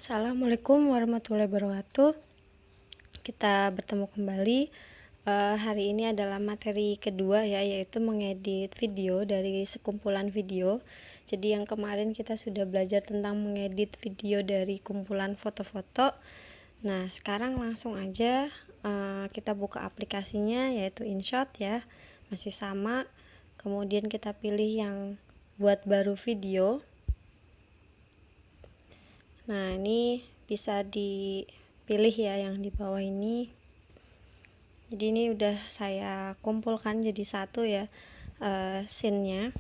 Assalamualaikum warahmatullahi wabarakatuh. Kita bertemu kembali. Hari ini adalah materi kedua ya, yaitu mengedit video dari sekumpulan video. Jadi yang kemarin kita sudah belajar tentang mengedit video dari kumpulan foto-foto. Nah, sekarang langsung aja kita buka aplikasinya, yaitu InShot ya. Masih sama. Kemudian kita pilih yang buat baru video. Nah, ini bisa dipilih ya yang di bawah ini. Jadi ini udah saya kumpulkan jadi satu ya scene-nya.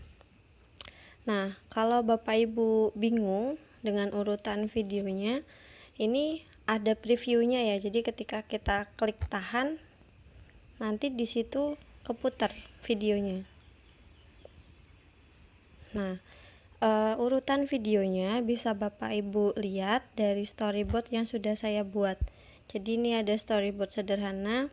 Nah, kalau Bapak Ibu bingung dengan urutan videonya, ini ada previewnya ya. Jadi ketika kita klik tahan, nanti di situ keputar videonya. Nah, urutan videonya bisa Bapak Ibu lihat dari storyboard yang sudah saya buat. Jadi ini ada storyboard sederhana,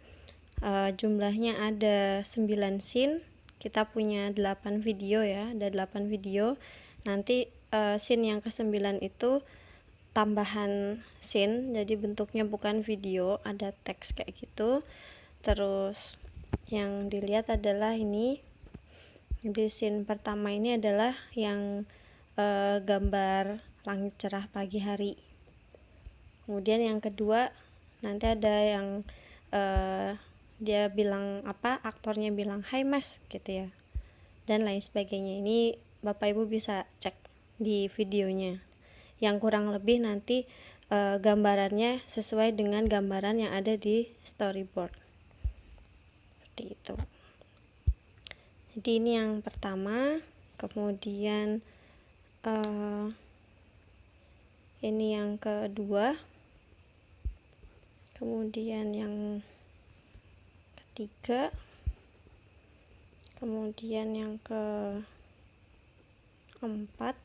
jumlahnya ada 9 scene. Kita punya 8 video ya, ada 8 video. Nanti scene yang ke-9 itu tambahan scene, jadi bentuknya bukan video, ada teks kayak gitu. Terus yang dilihat adalah ini. Di scene pertama ini adalah yang gambar langit cerah pagi hari. Kemudian yang kedua nanti ada yang dia bilang aktornya bilang hai mas gitu ya, dan lain sebagainya. Ini Bapak Ibu bisa cek di videonya. Yang kurang lebih nanti gambarannya sesuai dengan gambaran yang ada di storyboard seperti itu. Jadi ini yang pertama. Kemudian ini yang kedua, kemudian yang ketiga, kemudian yang keempat,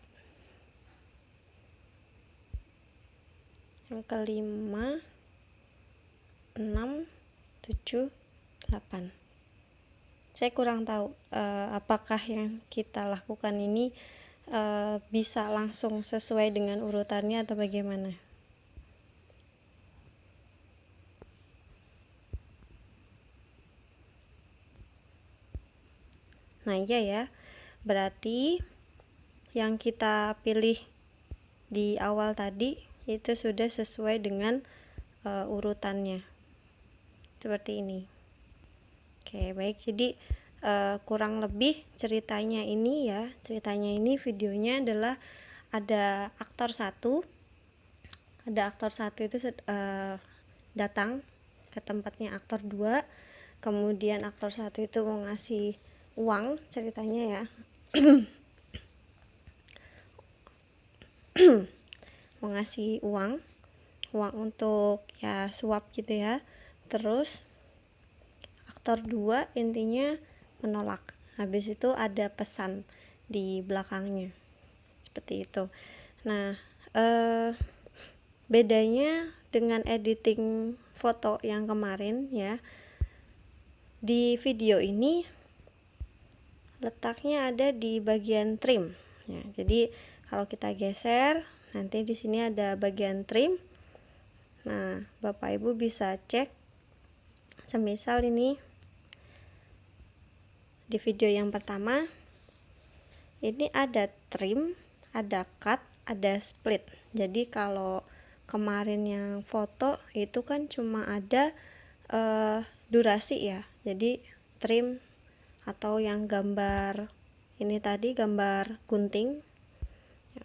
yang kelima, 6, 7, 8. Saya kurang tahu apakah yang kita lakukan ini bisa langsung sesuai dengan urutannya atau bagaimana. Nah iya ya, berarti yang kita pilih di awal tadi itu sudah sesuai dengan urutannya seperti ini. Oke, baik. Jadi kurang lebih ceritanya ini videonya adalah ada aktor satu itu datang ke tempatnya aktor 2, kemudian aktor 1 itu mau ngasih uang ceritanya ya mau ngasih uang untuk ya suap gitu ya. Terus aktor 2 intinya menolak. Habis itu ada pesan di belakangnya seperti itu. Nah, bedanya dengan editing foto yang kemarin ya, di video ini letaknya ada di bagian trim ya. Jadi kalau kita geser, nanti di sini ada bagian trim. Nah, Bapak Ibu bisa cek, semisal ini di video yang pertama ini ada trim, ada cut, ada split. Jadi kalau kemarin yang foto itu kan cuma ada durasi ya. Jadi trim atau yang gambar ini tadi gambar gunting,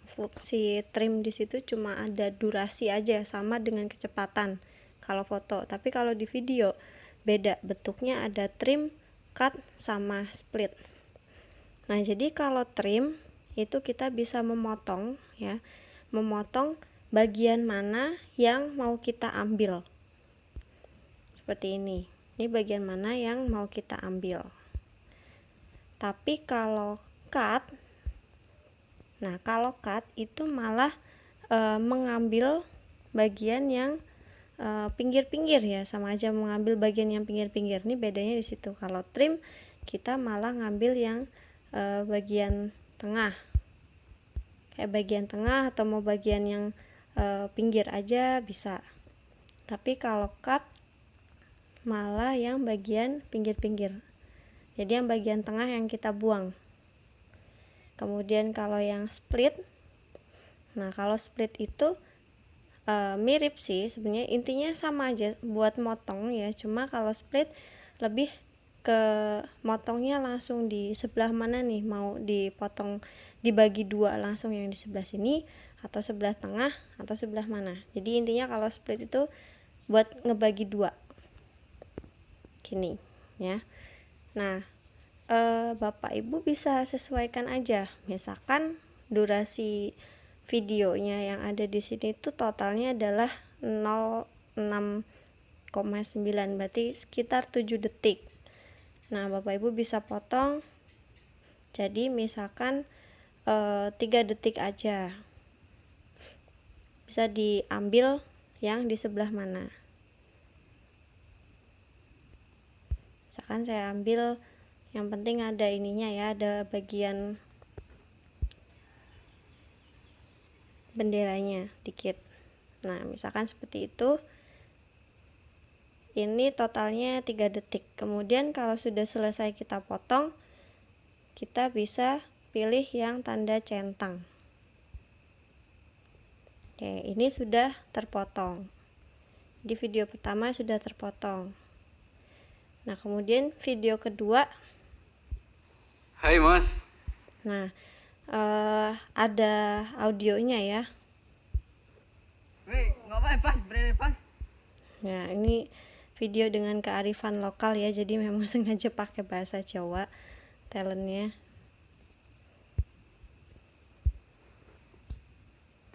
fungsi trim di situ cuma ada durasi aja, sama dengan kecepatan kalau foto. Tapi kalau di video beda bentuknya, ada trim, cut, sama split. Nah, jadi kalau trim itu kita bisa memotong ya, memotong bagian mana yang mau kita ambil. Seperti ini. Ini bagian mana yang mau kita ambil. Tapi kalau cut, itu malah mengambil bagian yang pinggir-pinggir ya, sama aja mengambil bagian yang pinggir-pinggir. Ini bedanya di situ. Kalau trim kita malah ngambil yang bagian tengah, kayak bagian tengah, atau mau bagian yang pinggir aja bisa, tapi kalau cut malah yang bagian pinggir-pinggir, jadi yang bagian tengah yang kita buang. Kemudian kalau yang split, nah kalau split itu mirip sih sebenarnya, intinya sama aja buat motong ya, cuma kalau split lebih ke motongnya langsung di sebelah mana nih, mau dipotong dibagi dua langsung yang di sebelah sini atau sebelah tengah atau sebelah mana. Jadi intinya kalau split itu buat ngebagi dua gini ya. Nah Bapak Ibu bisa sesuaikan aja, misalkan durasi videonya yang ada di sini itu totalnya adalah 06,9, berarti sekitar 7 detik. Nah Bapak Ibu bisa potong jadi misalkan 3 detik aja, bisa diambil yang di sebelah mana. Misalkan saya ambil, yang penting ada ininya ya, ada bagian benderanya dikit. Nah misalkan seperti itu, ini totalnya 3 detik. Kemudian kalau sudah selesai kita potong, kita bisa pilih yang tanda centang. Oke, ini sudah terpotong. Di video pertama sudah terpotong. Nah kemudian video kedua, Hai Mas. nah ada audionya ya. Nah ini video dengan kearifan lokal ya, jadi memang sengaja pakai bahasa Jawa talentnya.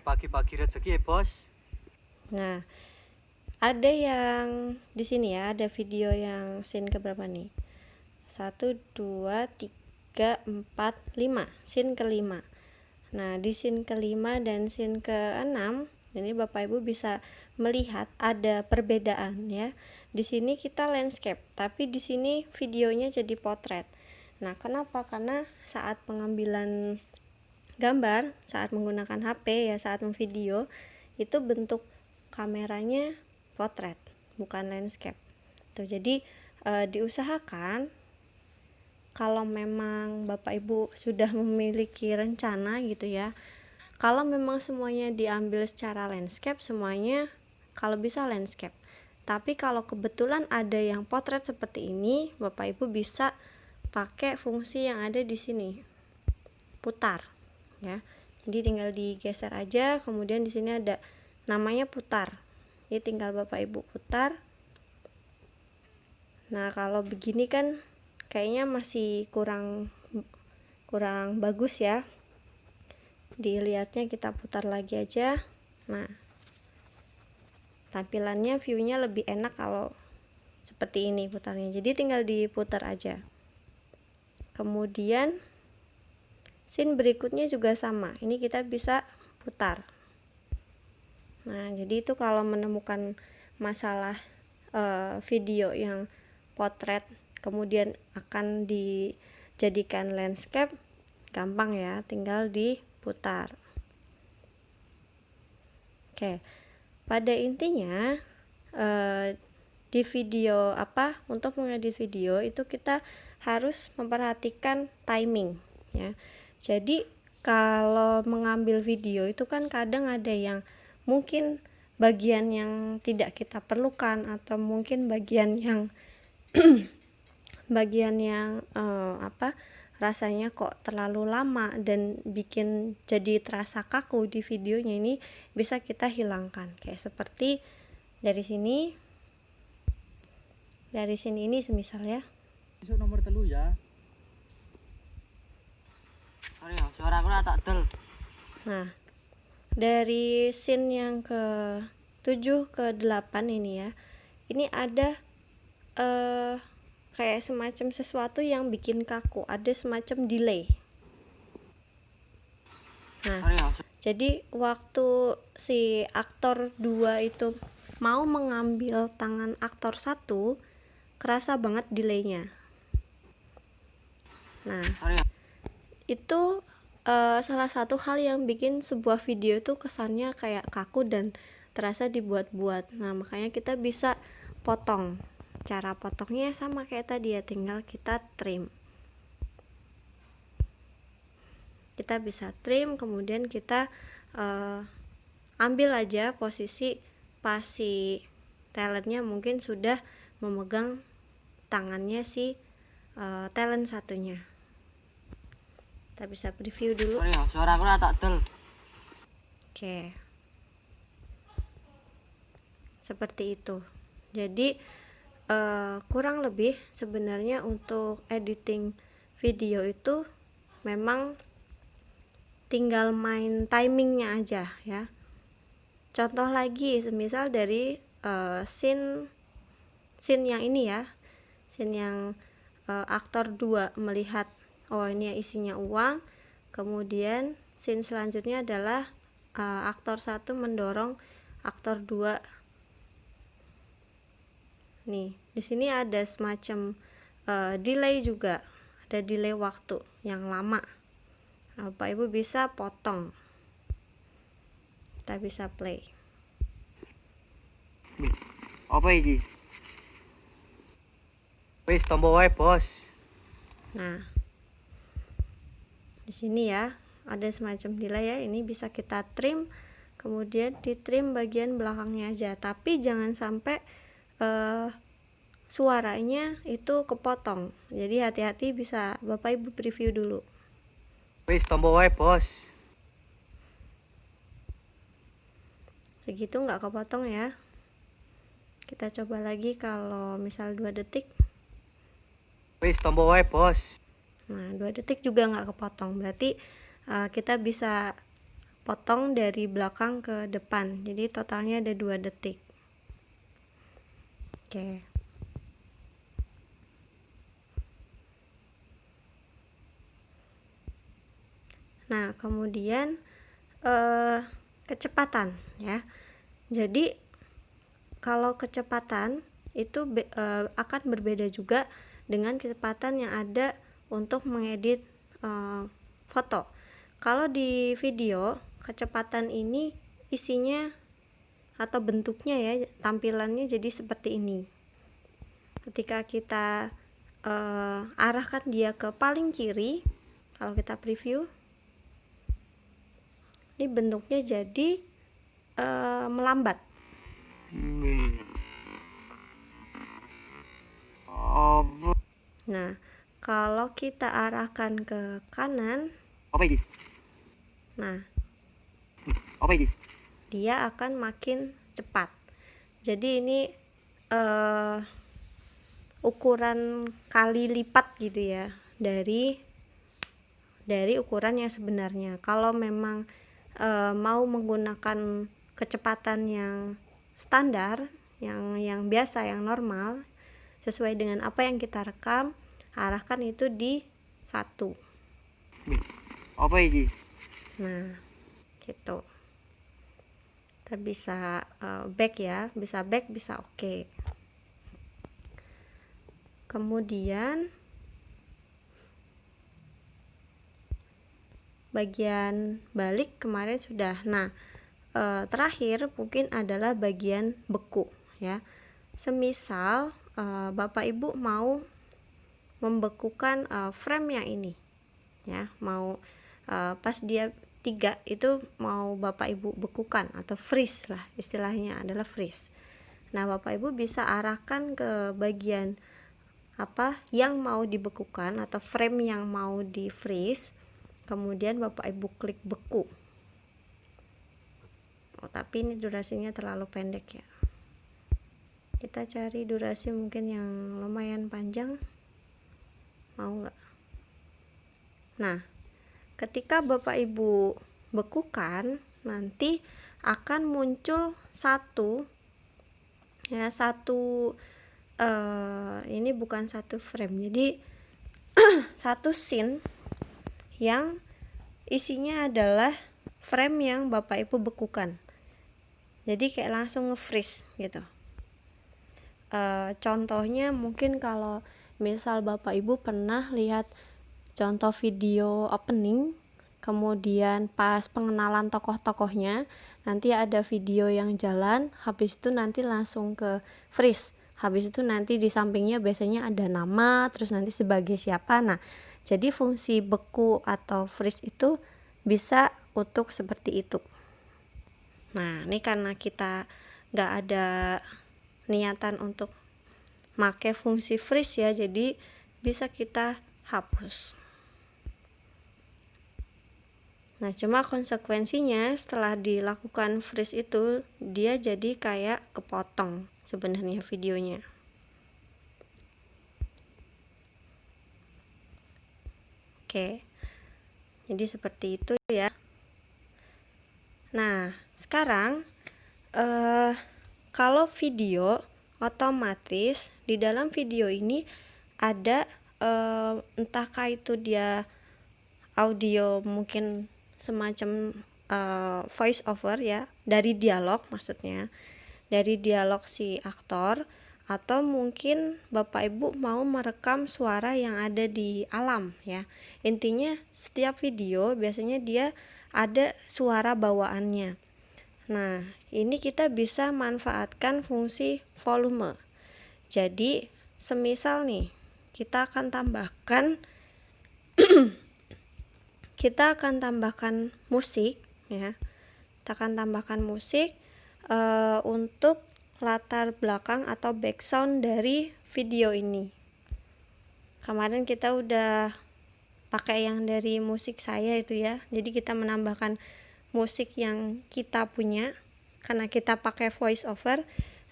Pagi-pagi rezeki ya bos. Nah ada yang di sini ya, ada video yang scene keberapa nih, 1, 2, 3, 4, 5, scene kelima. Nah di scene kelima dan scene keenam ini Bapak Ibu bisa melihat ada perbedaan ya. Di sini kita landscape, tapi di sini videonya jadi potret. Nah kenapa? Karena saat pengambilan gambar, saat menggunakan HP ya, saat memvideo itu bentuk kameranya potret, bukan landscape tuh. Jadi diusahakan kalau memang Bapak Ibu sudah memiliki rencana gitu ya, kalau memang semuanya diambil secara landscape, semuanya kalau bisa landscape. Tapi kalau kebetulan ada yang potret seperti ini, Bapak Ibu bisa pakai fungsi yang ada di sini, putar ya. Jadi tinggal digeser aja, kemudian di sini ada namanya putar. Jadi tinggal Bapak Ibu putar. Nah, kalau begini kan kayaknya masih kurang bagus ya. Dilihatnya kita putar lagi aja. Nah, tampilannya view-nya lebih enak kalau seperti ini putarnya. Jadi tinggal diputar aja. Kemudian scene berikutnya juga sama. Ini kita bisa putar. Nah, jadi itu kalau menemukan masalah video yang potret kemudian akan dijadikan landscape, gampang ya, tinggal diputar. Oke. Pada intinya di video untuk mengedit video itu kita harus memperhatikan timing ya. Jadi kalau mengambil video itu kan kadang ada yang mungkin bagian yang tidak kita perlukan, atau mungkin bagian yang rasanya kok terlalu lama dan bikin jadi terasa kaku di videonya, ini bisa kita hilangkan. Kayak seperti dari sini ini semisal ya. Besok nomor telu ya. Sorry ya, suara aku tak del. Nah, dari scene yang ke 7 ke 8 ini ya, ini ada kayak semacam sesuatu yang bikin kaku, ada semacam delay. Nah, jadi waktu si aktor 2 itu mau mengambil tangan aktor 1, kerasa banget delaynya. Nah, itu salah satu hal yang bikin sebuah video itu kesannya kayak kaku dan terasa dibuat-buat. Nah, makanya kita bisa potong. Cara potongnya sama kayak tadi ya, tinggal kita trim. Kita bisa trim, kemudian kita ambil aja posisi pas si talentnya mungkin sudah memegang tangannya si talent satunya. Kita bisa preview dulu. Sorry, suara aku tak del. Oke, seperti itu. Jadi kurang lebih sebenarnya untuk editing video itu memang tinggal main timingnya aja ya. Contoh lagi, semisal dari scene yang ini ya, scene yang aktor 2 melihat oh ini isinya uang, kemudian scene selanjutnya adalah aktor 1 mendorong aktor 2. Nih, di sini ada semacam delay juga, ada delay waktu yang lama. Nah, Bapak Ibu bisa potong. Kita bisa play. Apa ini? Wis tombol wae, Bos. Nah, di sini ya ada semacam delay ya, ini bisa kita trim, kemudian di trim bagian belakangnya aja, tapi jangan sampai suaranya itu kepotong. Jadi hati-hati, bisa Bapak Ibu preview dulu. Wis tombol wae, Bos. Segitu nggak kepotong ya. Kita coba lagi kalau misal 2 detik. Wis tombol wae, Bos. Nah, 2 detik juga nggak kepotong, berarti kita bisa potong dari belakang ke depan, jadi totalnya ada 2 detik. Oke. Nah, kemudian kecepatan ya. Jadi kalau kecepatan itu akan berbeda juga dengan kecepatan yang ada untuk mengedit foto. Kalau di video, kecepatan ini isinya atau bentuknya ya, tampilannya jadi seperti ini. Ketika kita arahkan dia ke paling kiri, kalau kita preview, ini bentuknya jadi melambat. Nah, kalau kita arahkan ke kanan, Apa ini? nah, Apa ini? dia akan makin cepat. Jadi ini ukuran kali lipat gitu ya dari ukuran yang sebenarnya. Kalau memang mau menggunakan kecepatan yang standar, yang biasa, yang normal, sesuai dengan apa yang kita rekam, arahkan itu di 1. Apa ini? Nah, gitu. Kita bisa back ya, bisa back, bisa oke. Kemudian bagian balik kemarin sudah. Nah, terakhir mungkin adalah bagian beku ya. Semisal Bapak Ibu mau membekukan frame yang ini ya, mau pas dia 3 itu mau Bapak Ibu bekukan atau freeze lah, istilahnya adalah freeze. Nah, Bapak Ibu bisa arahkan ke bagian apa yang mau dibekukan atau frame yang mau di freeze, kemudian Bapak Ibu klik beku. Tapi ini durasinya terlalu pendek ya, kita cari durasi mungkin yang lumayan panjang, mau nggak? Nah, ketika Bapak Ibu bekukan, nanti akan muncul satu ini bukan satu frame, jadi satu scene yang isinya adalah frame yang Bapak Ibu bekukan. Jadi kayak langsung nge-freeze gitu. Contohnya mungkin kalau misal Bapak Ibu pernah lihat contoh video opening kemudian pas pengenalan tokoh-tokohnya nanti ada video yang jalan, habis itu nanti langsung ke freeze, habis itu nanti di sampingnya biasanya ada nama, terus nanti sebagai siapa. Nah, jadi fungsi beku atau freeze itu bisa untuk seperti itu. Nah, ini karena kita nggak ada niatan untuk make fungsi freeze ya, jadi bisa kita hapus. Nah, cuma konsekuensinya setelah dilakukan freeze itu dia jadi kayak kepotong sebenarnya videonya. Oke. Jadi seperti itu ya. Nah, sekarang kalau video otomatis di dalam video ini ada entahkah itu dia audio mungkin semacam voice over ya, dari dialog maksudnya, dari dialog si aktor, atau mungkin Bapak Ibu mau merekam suara yang ada di alam ya. Intinya setiap video biasanya dia ada suara bawaannya. Nah, ini kita bisa manfaatkan fungsi volume. Jadi semisal nih kita akan tambahkan musik ya. Kita akan tambahkan musik untuk latar belakang atau background dari video ini. Kemarin kita udah pakai yang dari musik saya itu ya. Jadi kita menambahkan musik yang kita punya karena kita pakai voice over.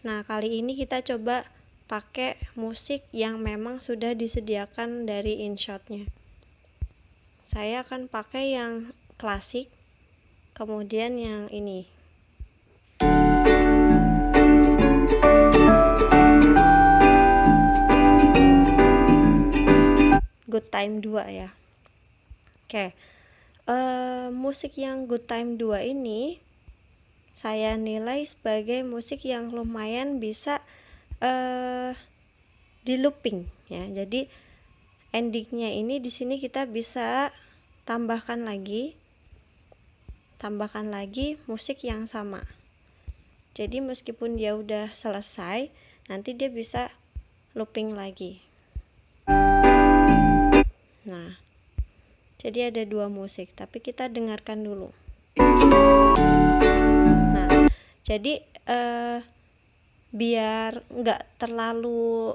Nah, kali ini kita coba pakai musik yang memang sudah disediakan dari InShot-nya. Saya akan pakai yang klasik, kemudian yang ini. Good Time 2 ya. Oke. Musik yang Good Time 2 ini saya nilai sebagai musik yang lumayan bisa di looping ya. Jadi endingnya ini di sini kita bisa tambahkan lagi musik yang sama. Jadi meskipun dia udah selesai, nanti dia bisa looping lagi. Nah, jadi ada dua musik, tapi kita dengarkan dulu. Nah, jadi biar nggak terlalu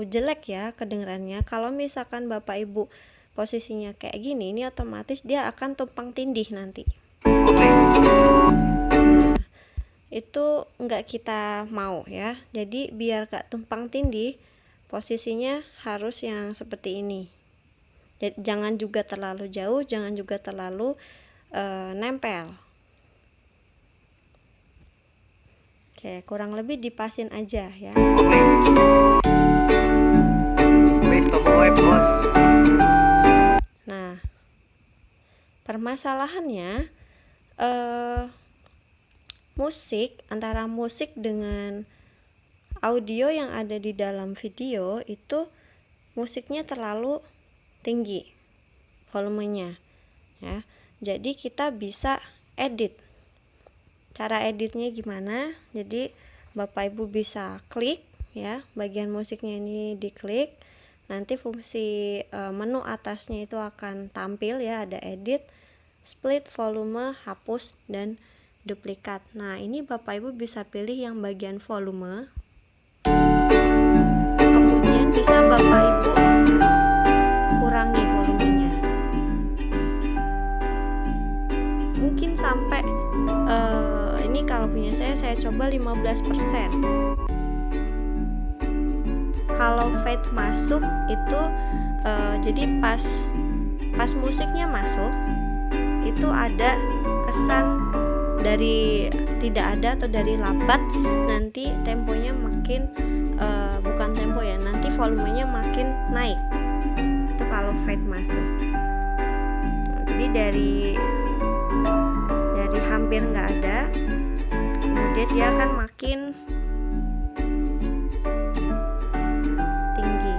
jelek ya kedengarannya. Kalau misalkan Bapak Ibu posisinya kayak gini, ini otomatis dia akan tumpang tindih nanti. Nah, itu nggak kita mau ya. Jadi biar nggak tumpang tindih, posisinya harus yang seperti ini. Jadi, jangan juga terlalu jauh, jangan juga terlalu nempel. Oke, kurang lebih dipasin aja ya. Nah, permasalahannya antara musik dengan audio yang ada di dalam video itu musiknya terlalu tinggi volumenya ya. Jadi kita bisa edit. Cara editnya gimana? Jadi Bapak Ibu bisa klik ya, bagian musiknya ini diklik. Nanti fungsi menu atasnya itu akan tampil ya, ada edit, split, volume, hapus, dan duplikat. Nah, ini Bapak Ibu bisa pilih yang bagian volume. Kemudian bisa Bapak Ibu kurangi volumenya. Mungkin sampai ini kalau punya saya coba 15%. Kalau fade masuk itu jadi pas musiknya masuk itu ada kesan dari tidak ada atau dari lambat, nanti temponya makin bukan tempo ya, nanti volumenya makin naik. Itu kalau fade masuk. Jadi dari hampir nggak ada, kemudian dia akan makin tinggi.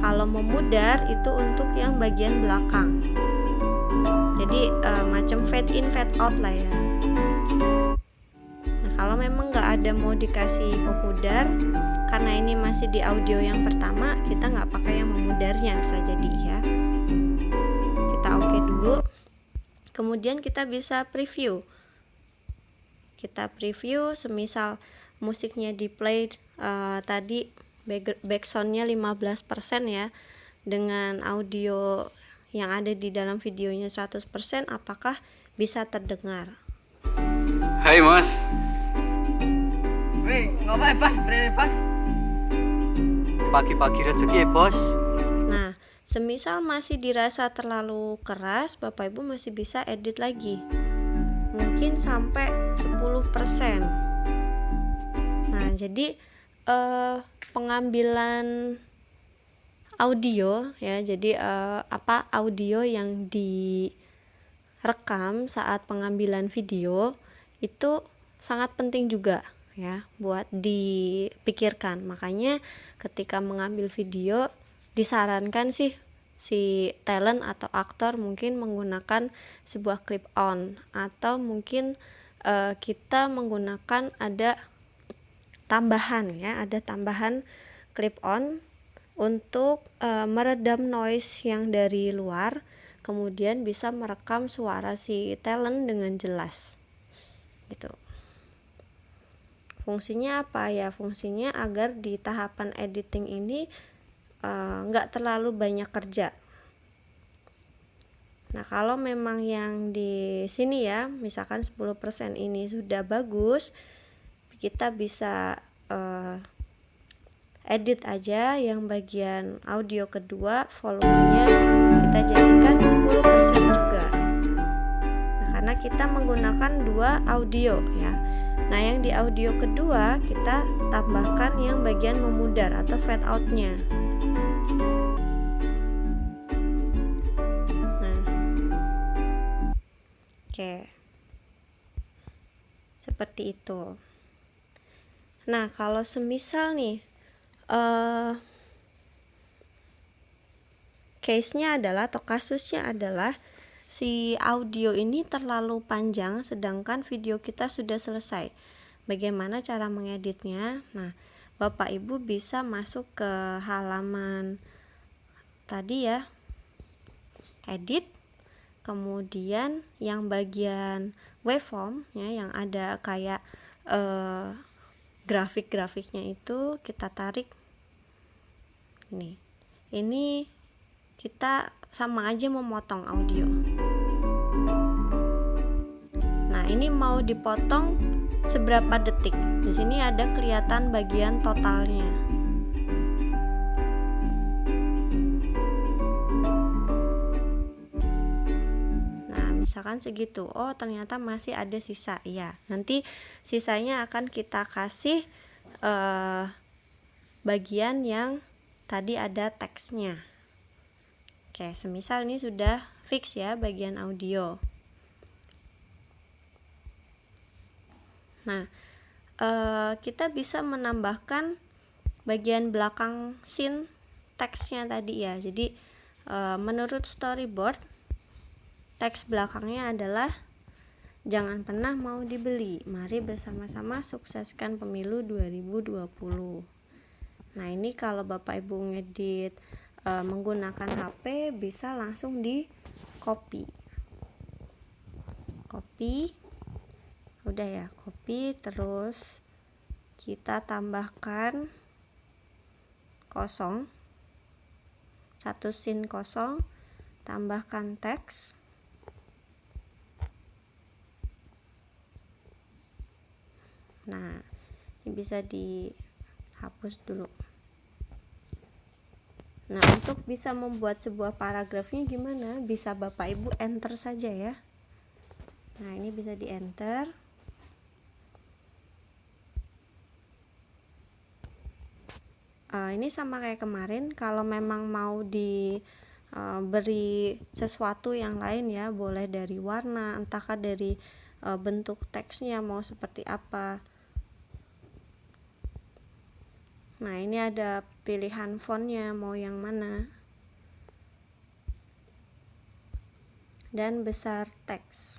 Kalau memudar itu untuk yang bagian belakang. Jadi macam fade in fade out lah ya. Nah, kalau memang nggak ada mau dikasih pemudar, karena ini masih di audio yang pertama, kita nggak pakai yang memudarnya, bisa jadi ya. Kita oke dulu. Kemudian kita bisa preview. Kita preview, semisal musiknya di play tadi backsoundnya 15% ya, dengan audio yang ada di dalam videonya 100%, apakah bisa terdengar? Hai mas. Wih, ngapain pas? Pagi-pagi rezeki ya bos. Nah, semisal masih dirasa terlalu keras, Bapak Ibu masih bisa edit lagi, mungkin sampai 10%. Nah, jadi pengambilan audio ya, jadi audio yang direkam saat pengambilan video itu sangat penting juga ya buat dipikirkan. Makanya ketika mengambil video disarankan sih si talent atau aktor mungkin menggunakan sebuah clip on, atau mungkin kita menggunakan ada tambahan clip on untuk meredam noise yang dari luar, kemudian bisa merekam suara si talent dengan jelas gitu. Fungsinya apa ya? Fungsinya agar di tahapan editing ini nggak terlalu banyak kerja. Nah, kalau memang yang di sini ya, misalkan 10% ini sudah bagus, kita bisa edit aja yang bagian audio kedua, volumenya kita jadikan 10% juga. Nah, karena kita menggunakan dua audio ya. Nah, yang di audio kedua kita tambahkan yang bagian memudar atau fade out-nya. Nah, oke. Seperti itu. Nah, kalau semisal nih case-nya adalah atau kasusnya adalah si audio ini terlalu panjang sedangkan video kita sudah selesai. Bagaimana cara mengeditnya? Nah, Bapak Ibu bisa masuk ke halaman tadi ya, edit, kemudian yang bagian waveform ya, yang ada kayak grafik-grafiknya itu kita tarik. Ini kita sama aja memotong audio. Nah, ini mau dipotong seberapa detik? Di sini ada kelihatan bagian totalnya. Nah, misalkan segitu. Oh, ternyata masih ada sisa. Ya, nanti sisanya akan kita kasih bagian yang tadi ada teksnya. Oke, semisal ini sudah fix ya bagian audio. Nah, kita bisa menambahkan bagian belakang scene teksnya tadi ya. Jadi menurut storyboard, teks belakangnya adalah jangan pernah mau dibeli, mari bersama-sama sukseskan pemilu 2020. Nah, ini kalau Bapak Ibu ngedit menggunakan HP bisa langsung di copy. Udah ya, copy, terus kita tambahkan kosong, satu scene kosong, tambahkan teks. Nah, ini bisa dihapus dulu. Nah, untuk bisa membuat sebuah paragrafnya gimana? Bisa Bapak Ibu enter saja ya. Nah, ini bisa di enter. Ini sama kayak kemarin, kalau memang mau diberi sesuatu yang lain ya, boleh dari warna, entahkah dari bentuk teksnya mau seperti apa. Nah, ini ada pilihan fontnya mau yang mana. dan besar teks.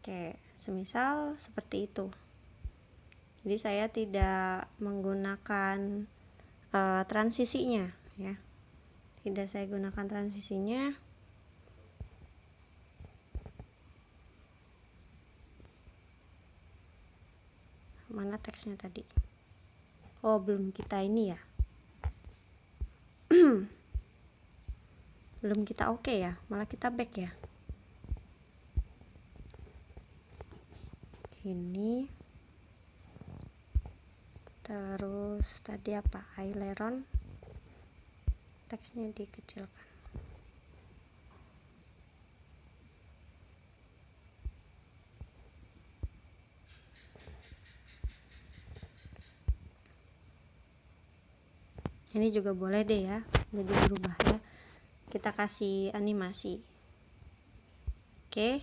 Oke, semisal seperti itu. Jadi saya tidak menggunakan transisinya ya. Tidak saya gunakan transisinya. Mana teksnya tadi? Oh, belum kita ini ya. Belum kita oke ya, malah kita back ya. Ini terus tadi apa? Aileron, teksnya dikecilkan. Ini juga boleh deh ya, jadi berubah ya. Kita kasih animasi. Oke.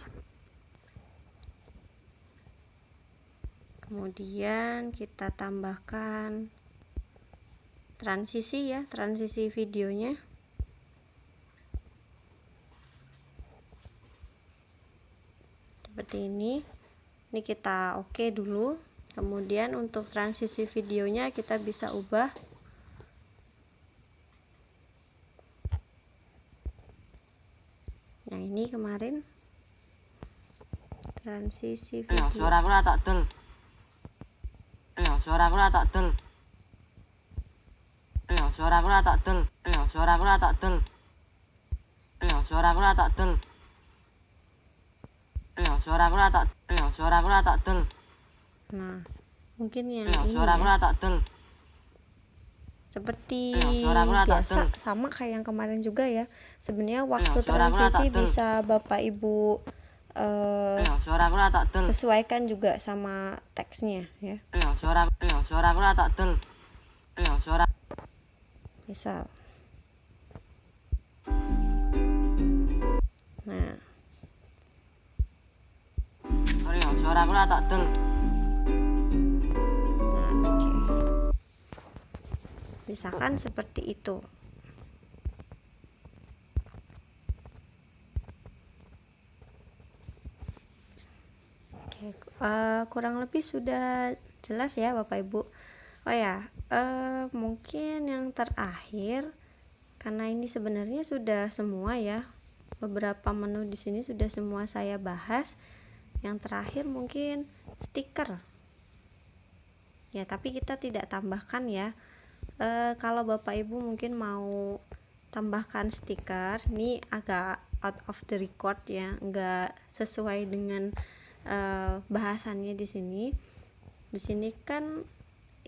Kemudian kita tambahkan transisi ya, transisi videonya. Seperti ini. Ini kita oke dulu. Kemudian untuk transisi videonya kita bisa ubah. Yang ini kemarin transisi video. Suara aku tak del. Suara aku tak del. Suara aku tak del. Suara aku tak del. Suara aku tak del. Suara aku tak. Suara aku tak del. Nah, mungkin yang ini Suara aku ya. tak del. Seperti suara aku tak biasa, del. sama kayak yang kemarin juga ya. Sebenarnya waktu suara aku transisi tak del. bisa Bapak Ibu Suara aku tak del. sesuaikan juga sama teksnya ya. Suara aku tak del. Suara. Misal. Nah, Suara aku tak del. nah oke. Misalkan seperti itu. Oke, kurang lebih sudah jelas ya Bapak Ibu. Oh ya, mungkin yang terakhir, karena ini sebenarnya sudah semua ya, beberapa menu di sini sudah semua saya bahas. Yang terakhir mungkin stiker. Ya, tapi kita tidak tambahkan ya. Kalau Bapak Ibu mungkin mau tambahkan stiker, ini agak out of the record ya, enggak sesuai dengan bahasannya di sini. Di sini kan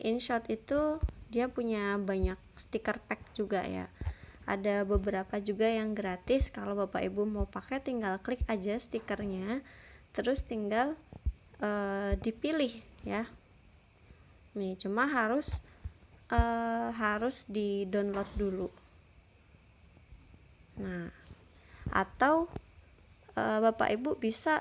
InShot itu dia punya banyak stiker pack juga ya. Ada beberapa juga yang gratis. Kalau Bapak Ibu mau pakai, tinggal klik aja stikernya, terus tinggal dipilih ya. Nih, cuma harus di download dulu. Nah, atau Bapak Ibu bisa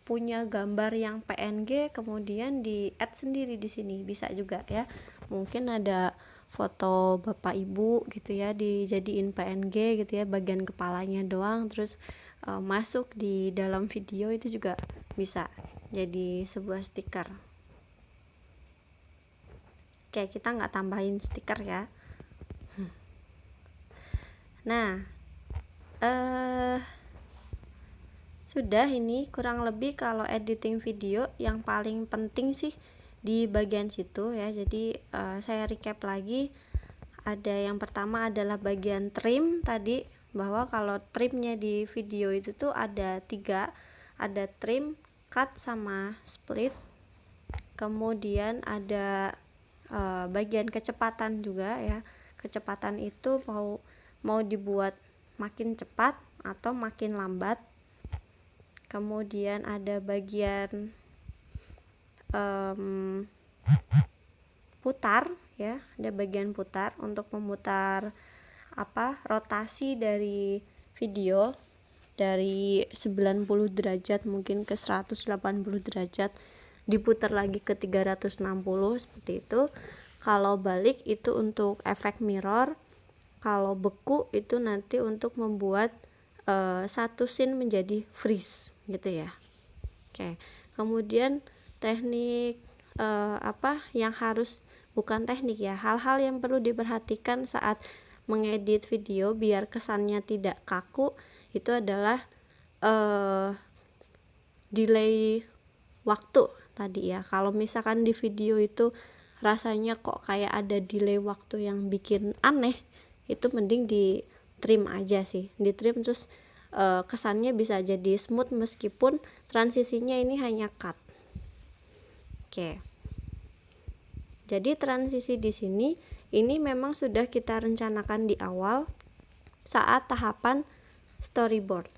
punya gambar yang PNG kemudian di add sendiri di sini, bisa juga ya. Mungkin ada foto Bapak Ibu gitu ya, dijadiin PNG gitu ya, bagian kepalanya doang, terus masuk di dalam video, itu juga bisa jadi sebuah stiker. Oke, kita nggak tambahin stiker ya. Nah, sudah, ini kurang lebih kalau editing video yang paling penting sih di bagian situ ya. Jadi saya recap lagi. Ada yang pertama adalah bagian trim tadi, bahwa kalau trimnya di video itu tuh ada 3, ada trim, cut, sama split. Kemudian ada bagian kecepatan juga ya. Kecepatan itu mau dibuat makin cepat atau makin lambat. Kemudian ada bagian putar ya, ada bagian putar untuk memutar rotasi dari video dari 90 derajat mungkin ke 180 derajat, diputar lagi ke 360 seperti itu. Kalau balik itu untuk efek mirror. Kalau beku itu nanti untuk membuat satu scene menjadi freeze gitu ya. Oke. Kemudian teknik yang harus, bukan teknik ya, hal-hal yang perlu diperhatikan saat mengedit video biar kesannya tidak kaku itu adalah delay waktu tadi ya. Kalau misalkan di video itu rasanya kok kayak ada delay waktu yang bikin aneh, itu mending di trim aja sih, di trim terus kesannya bisa jadi smooth meskipun transisinya ini hanya cut. Oke. Jadi transisi di sini ini memang sudah kita rencanakan di awal saat tahapan storyboard.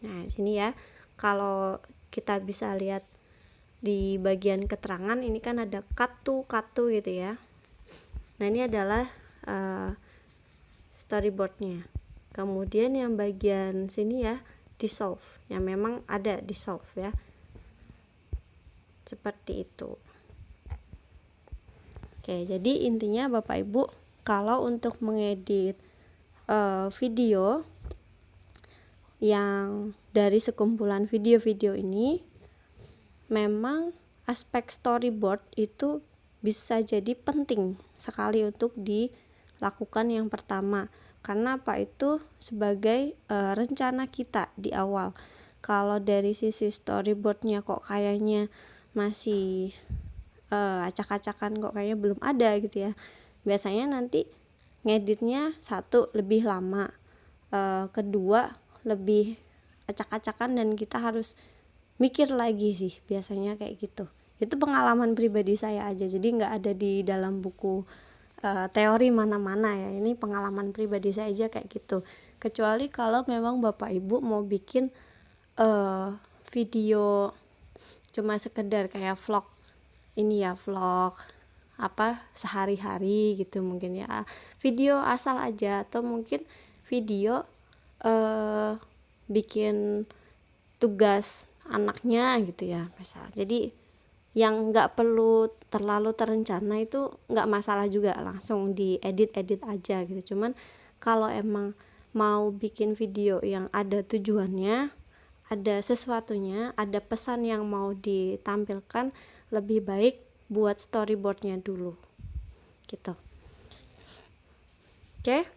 Nah, sini ya, kalau kita bisa lihat di bagian keterangan ini kan ada cut to gitu ya. Nah, ini adalah storyboardnya. Kemudian yang bagian sini ya, dissolve, yang memang ada dissolve ya, seperti itu. Oke, jadi intinya Bapak Ibu, kalau untuk mengedit video yang dari sekumpulan video-video ini, memang aspek storyboard itu bisa jadi penting sekali untuk dilakukan yang pertama. Karena apa? Itu sebagai rencana kita di awal. Kalau dari sisi storyboardnya kok kayaknya masih acak-acakan, kok kayaknya belum ada gitu ya, biasanya nanti ngeditnya satu lebih lama, kedua lebih acak-acakan dan kita harus mikir lagi sih, biasanya kayak gitu. Itu pengalaman pribadi saya aja, jadi nggak ada di dalam buku teori mana-mana ya, ini pengalaman pribadi saya aja kayak gitu. Kecuali kalau memang Bapak Ibu mau bikin video cuma sekedar kayak vlog ini ya, vlog sehari-hari gitu mungkin ya, video asal aja, atau mungkin video bikin tugas anaknya gitu ya misal. Jadi yang nggak perlu terlalu terencana itu nggak masalah juga, langsung diedit aja gitu. Cuman kalau emang mau bikin video yang ada tujuannya, ada sesuatunya, ada pesan yang mau ditampilkan, lebih baik buat storyboardnya dulu gitu. Oke.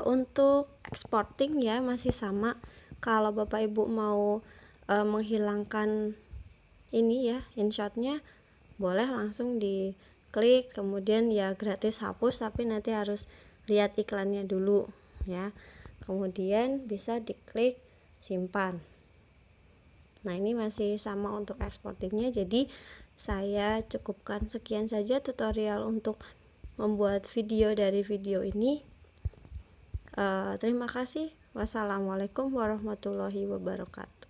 Untuk exporting ya masih sama. Kalau Bapak Ibu mau menghilangkan ini ya, InShot-nya, boleh langsung diklik, kemudian ya gratis hapus, tapi nanti harus lihat iklannya dulu ya. Kemudian bisa diklik simpan. Nah, ini masih sama untuk exportingnya. Jadi saya cukupkan sekian saja tutorial untuk membuat video dari video ini. Terima kasih. Wassalamualaikum warahmatullahi wabarakatuh.